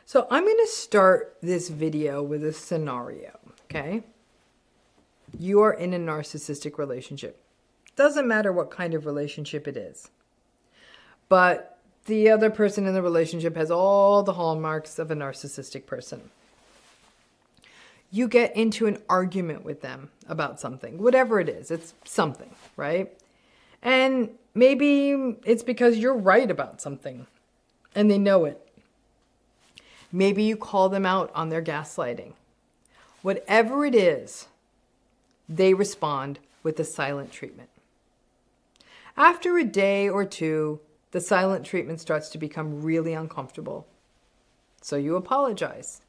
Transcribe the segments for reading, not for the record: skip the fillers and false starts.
So I'm going to start this video with a scenario, okay? You are in a narcissistic relationship. Doesn't matter what kind of relationship it is. But the other person in the relationship has all the hallmarks of a narcissistic person. You get into an argument with them about something, whatever it is, it's something, right? And maybe it's because you're right about something and they know it. Maybe you call them out on their gaslighting. Whatever it is, they respond with the silent treatment. After a day or two, the silent treatment starts to become really uncomfortable. So you apologize.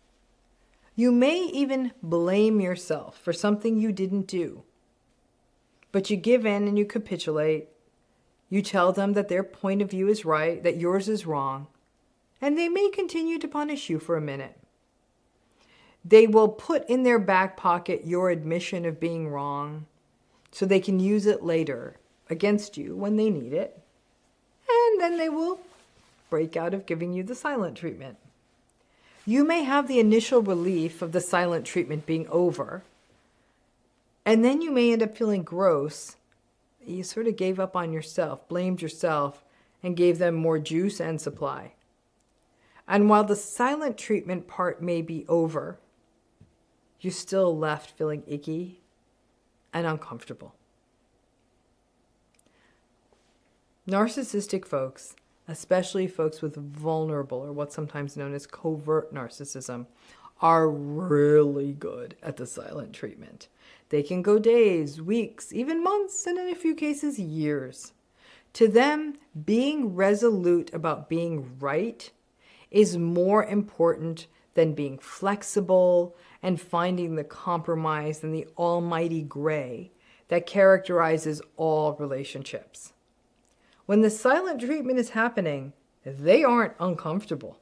You may even blame yourself for something you didn't do. But you give in and you capitulate. You tell them that their point of view is right, that yours is wrong. And they may continue to punish you for a minute. They will put in their back pocket your admission of being wrong so they can use it later against you when they need it. And then they will break out of giving you the silent treatment. You may have the initial relief of the silent treatment being over, and then you may end up feeling gross. You sort of gave up on yourself, blamed yourself, and gave them more juice and supply. And while the silent treatment part may be over, you're still left feeling icky and uncomfortable. Narcissistic folks, especially folks with vulnerable or what's sometimes known as covert narcissism, are really good at the silent treatment. They can go days, weeks, even months, and in a few cases, years. To them, being resolute about being right is more important than being flexible and finding the compromise and the almighty gray that characterizes all relationships. When the silent treatment is happening, they aren't uncomfortable.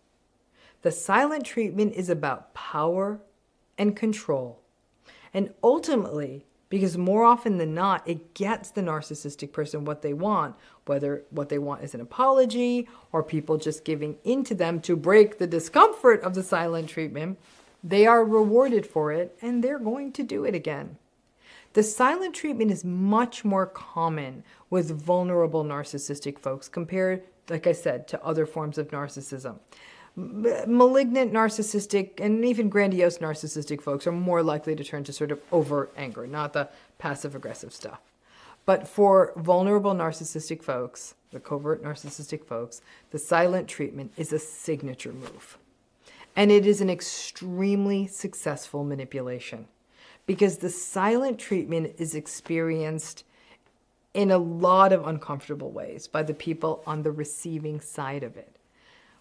The silent treatment is about power and control. And ultimately, because more often than not, it gets the narcissistic person what they want, whether what they want is an apology or people just giving in to them to break the discomfort of the silent treatment, they are rewarded for it and they're going to do it again. The silent treatment is much more common with vulnerable narcissistic folks compared, like I said, to other forms of narcissism. Malignant narcissistic and even grandiose narcissistic folks are more likely to turn to sort of overt anger, not the passive aggressive stuff. But for vulnerable narcissistic folks, the covert narcissistic folks, the silent treatment is a signature move. And it is an extremely successful manipulation because the silent treatment is experienced in a lot of uncomfortable ways by the people on the receiving side of it.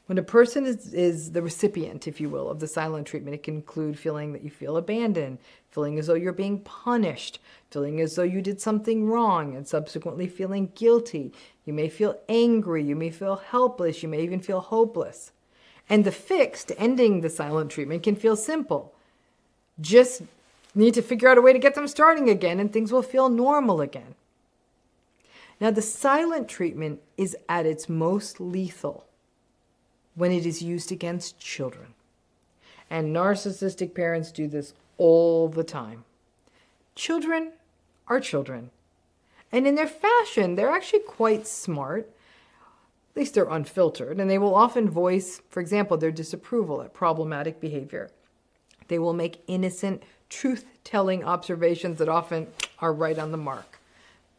When a person is the recipient, if you will, of the silent treatment, it can include feeling that you feel abandoned, feeling as though you're being punished, feeling as though you did something wrong, and subsequently feeling guilty. You may feel angry, you may feel helpless, you may even feel hopeless. And the fix to ending the silent treatment can feel simple. Just need to figure out a way to get them starting again, and things will feel normal again. Now, the silent treatment is at its most lethal when it is used against children. And narcissistic parents do this all the time. Children are children. And in their fashion, they're actually quite smart. At least they're unfiltered. And they will often voice, for example, their disapproval at problematic behavior. They will make innocent, truth-telling observations that often are right on the mark.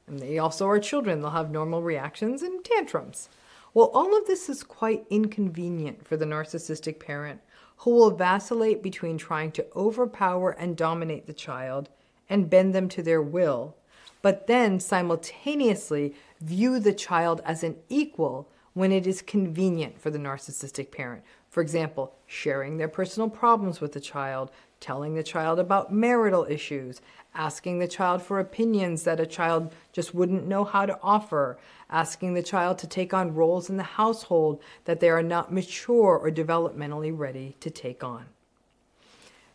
And they also are children. They'll have normal reactions and tantrums. Well, all of this is quite inconvenient for the narcissistic parent who will vacillate between trying to overpower and dominate the child and bend them to their will, but then simultaneously view the child as an equal when it is convenient for the narcissistic parent. For example, sharing their personal problems with the child, telling the child about marital issues, asking the child for opinions that a child just wouldn't know how to offer, asking the child to take on roles in the household that they are not mature or developmentally ready to take on.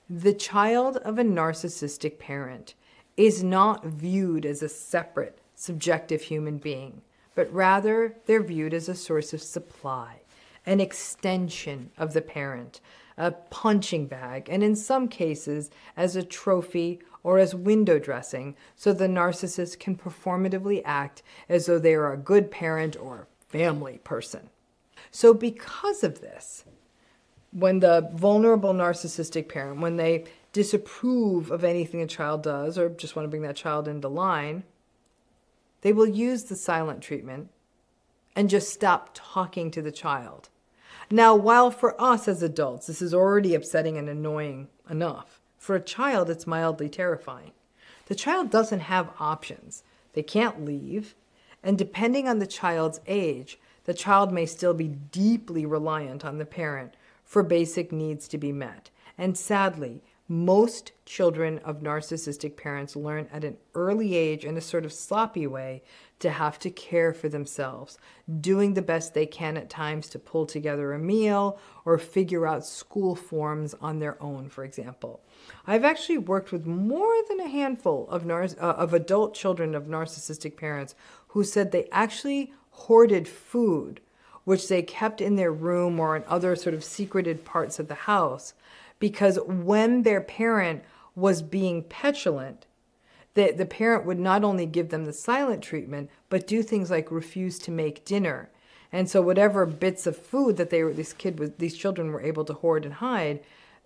The child of a narcissistic parent is not viewed as a separate, subjective human being, but rather they're viewed as a source of supply, an extension of the parent, a punching bag, and in some cases as a trophy or as window dressing, so the narcissist can performatively act as though they are a good parent or family person. So because of this, when the vulnerable narcissistic parent, when they disapprove of anything a child does or just want to bring that child into line, they will use the silent treatment and just stop talking to the child. Now, while for us as adults, this is already upsetting and annoying enough, for a child, it's mildly terrifying. The child doesn't have options. They can't leave. And depending on the child's age, the child may still be deeply reliant on the parent for basic needs to be met. And sadly, most children of narcissistic parents learn at an early age in a sort of sloppy way to have to care for themselves, doing the best they can at times to pull together a meal or figure out school forms on their own, for example. I've actually worked with more than a handful of adult children of narcissistic parents who said they actually hoarded food, which they kept in their room or in other sort of secreted parts of the house, because when their parent was being petulant, the parent would not only give them the silent treatment, but do things like refuse to make dinner. And so whatever bits of food that these children were able to hoard and hide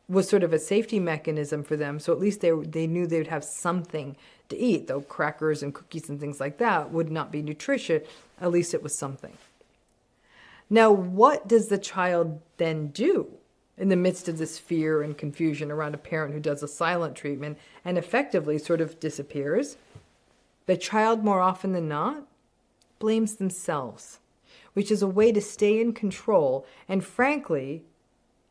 was sort of a safety mechanism for them. So at least they knew they would have something to eat, though crackers and cookies and things like that would not be nutritious. At least it was something. Now, what does the child then do in the midst of this fear and confusion around a parent who does a silent treatment and effectively sort of disappears? The child, more often than not, blames themselves, which is a way to stay in control, and frankly,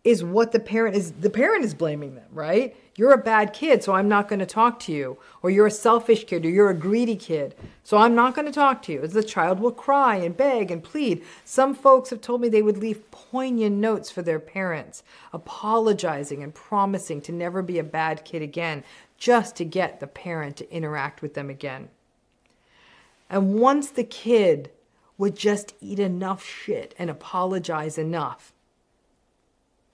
is what the parent is blaming them, right? You're a bad kid, so I'm not going to talk to you. Or you're a selfish kid, or you're a greedy kid, so I'm not going to talk to you. As the child will cry and beg and plead. Some folks have told me they would leave poignant notes for their parents, apologizing and promising to never be a bad kid again, just to get the parent to interact with them again. And once the kid would just eat enough shit and apologize enough,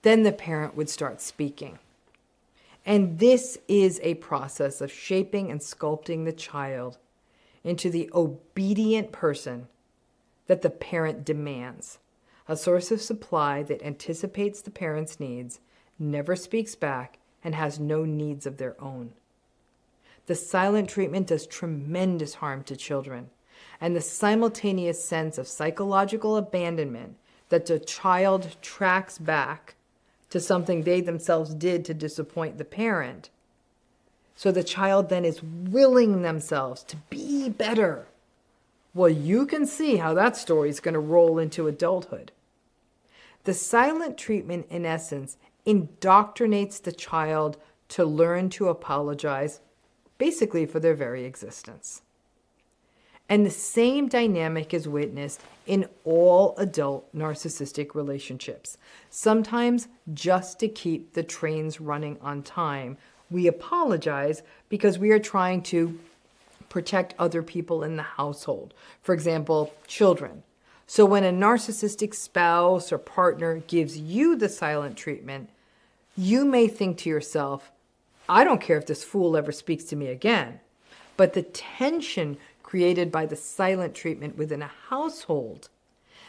then the parent would start speaking. And this is a process of shaping and sculpting the child into the obedient person that the parent demands, a source of supply that anticipates the parent's needs, never speaks back, and has no needs of their own. The silent treatment does tremendous harm to children, and the simultaneous sense of psychological abandonment that the child tracks back to something they themselves did to disappoint the parent. So the child then is willing themselves to be better. Well, you can see how that story is going to roll into adulthood. The silent treatment, in essence, indoctrinates the child to learn to apologize, basically for their very existence. And the same dynamic is witnessed in all adult narcissistic relationships. Sometimes just to keep the trains running on time, we apologize because we are trying to protect other people in the household. For example, children. So when a narcissistic spouse or partner gives you the silent treatment, you may think to yourself, I don't care if this fool ever speaks to me again. But the tension created by the silent treatment within a household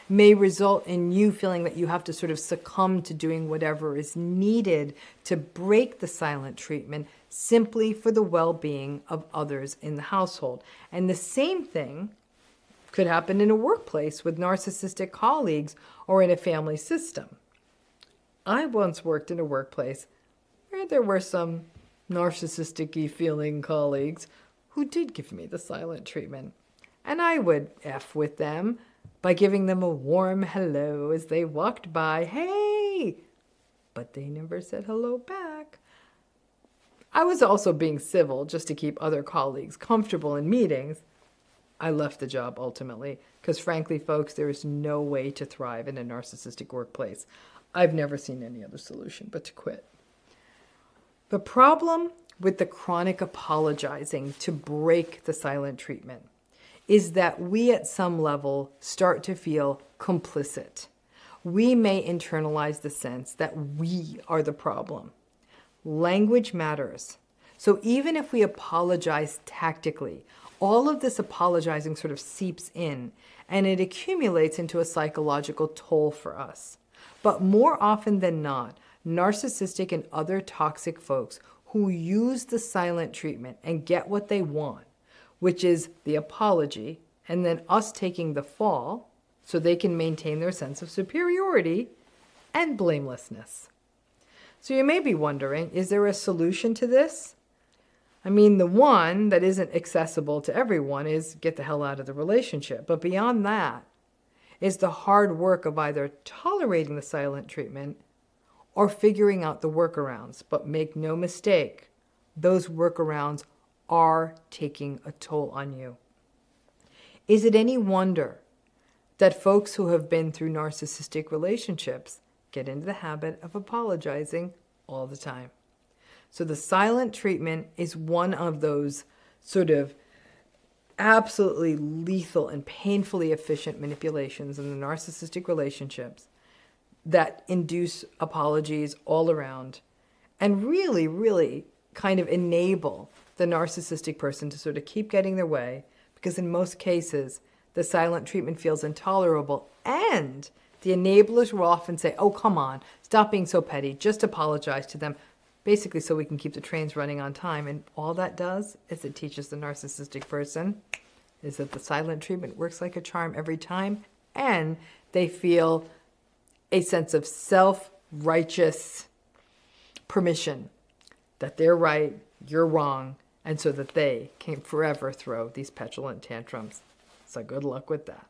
may result in you feeling that you have to sort of succumb to doing whatever is needed to break the silent treatment simply for the well-being of others in the household. And the same thing could happen in a workplace with narcissistic colleagues or in a family system. I once worked in a workplace where there were some narcissistic-y feeling colleagues who did give me the silent treatment. And I would F with them by giving them a warm hello as they walked by. Hey! But they never said hello back. I was also being civil just to keep other colleagues comfortable in meetings. I left the job ultimately because frankly, folks, there is no way to thrive in a narcissistic workplace. I've never seen any other solution but to quit. The problem with the chronic apologizing to break the silent treatment is that we at some level start to feel complicit. we may internalize the sense that we are the problem. Language matters. So even if we apologize tactically, all of this apologizing sort of seeps in and it accumulates into a psychological toll for us. But more often than not, narcissistic and other toxic folks who use the silent treatment and get what they want, which is the apology and then us taking the fall so they can maintain their sense of superiority and blamelessness. So you may be wondering, is there a solution to this? I mean, the one that isn't accessible to everyone is get the hell out of the relationship. But beyond that is the hard work of either tolerating the silent treatment or figuring out the workarounds. But make no mistake, those workarounds are taking a toll on you. Is it any wonder that folks who have been through narcissistic relationships get into the habit of apologizing all the time? So the silent treatment is one of those sort of absolutely lethal and painfully efficient manipulations in the narcissistic relationships that induce apologies all around and really, really kind of enable the narcissistic person to sort of keep getting their way, because in most cases, the silent treatment feels intolerable, and the enablers will often say, oh, come on, stop being so petty, just apologize to them, basically so we can keep the trains running on time. And all that does is it teaches the narcissistic person is that the silent treatment works like a charm every time, and they feel a sense of self-righteous permission that they're right, you're wrong, and so that they can forever throw these petulant tantrums. So good luck with that.